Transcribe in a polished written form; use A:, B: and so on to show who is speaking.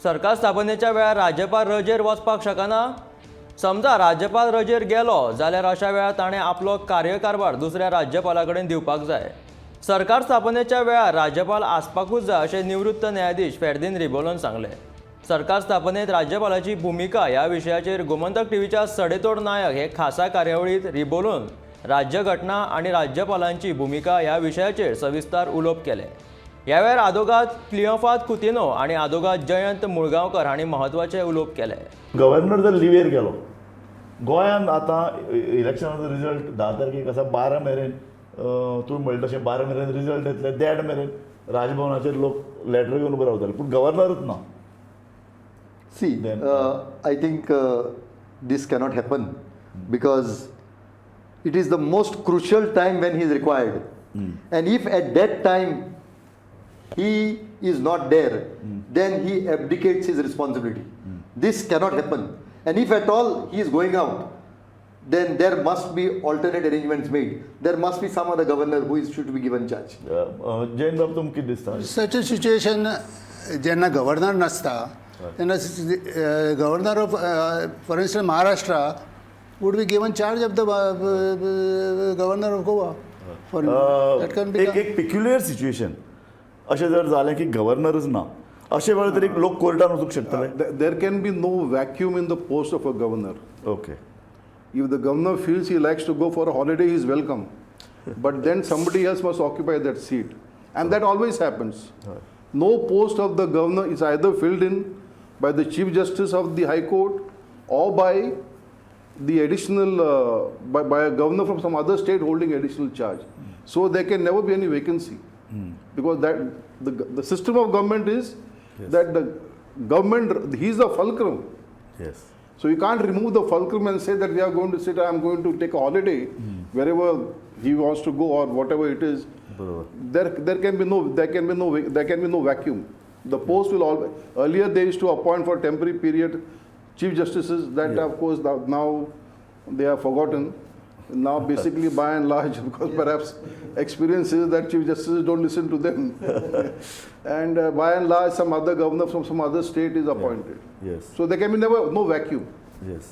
A: सरकार स्थापनेच्या वेळार राज्यपाल रजेर वचपाक शकना. समजा राज्यपाल रजेर गेलो जाल्यार अशा वेळार ताणें आपलो कार्यकारभार दुसऱ्या राज्यपाला कडेन दिवपाक जाय. सरकार स्थापनेच्या वेळार राज्यपाल आसपाकूच जाय अशें निवृत्त न्यायाधीश फेर्दीन रिबोलोन सांगलें. सरकार स्थापनेत राज्यपालाची भूमिका ह्या विशयाचेर गोमंतक टीव्हीच्या सडेतोड नायक हे खासा कार्यावळीत रिबोलोन राज्यघटना आनी राज्यपालांची भूमिका ह्या विशयाचेर सविस्तर उलोवप केलें. ह्या वेळार आदोगाद क्लियोफात कुतिनो आनी आदोगाद जयंत मुळगांवकर हांणी म्हत्वाचे उलोवप केले.
B: गव्हर्नर जर लिव्हेर गेलो गोंयांत आतां इलेक्शनाचो रिजल्ट 10 तारखेक आसा. 12 मेरेन तुवें म्हणलें तशें 12 मेरेन रिजल्ट येतले. देड मेरेन राजभवनाचेर लोक लेटर घेवन उबे रावतले पूण गव्हर्नरूच ना.
C: See, I think this cannot happen because it is the most crucial time when he is required. And if at that time he is not there, then he abdicates his responsibility. This cannot happen. And if at all he is going out, then there must be alternate arrangements made. There must be some other governor who should be given charge.
B: Jain बाब तुमकां कितें दिसता?
D: Such a situation जेन्ना governor नसता तेन्ना governor of for instance Maharashtra would be given charge of the governor of Goa.
B: एक peculiar situation अशें जर जालें की गव्हर्नरच ना अशे वेळार तरी लोक कोर्टान वचूंक शकतले.
E: There can be no vacuum in the post of a governor.
B: Okay.
E: If the governor feels he likes to go for a holiday, he is welcome. But then somebody else must occupy that seat. And that always happens. No post of the governor is either filled in by the Chief Justice of the High Court or by the additional, by a governor from some other state holding additional charge. So there can never be any vacancy. Because that the system of government is that the government, he is the fulcrum.
B: Yes.
E: So you can't remove the fulcrum and say that we are going to sit, I am going to take a holiday wherever he wants to go or whatever it is. There can be no vacuum. The post will always. Earlier they used to appoint for temporary period chief justices. That of course now they are forgotten. Now basically by and large, because perhaps experience is that chief justices don't listen to them, and by and large some other governor from some other state is appointed.
B: Yes.
E: So there can be no vacuum.
B: Yes.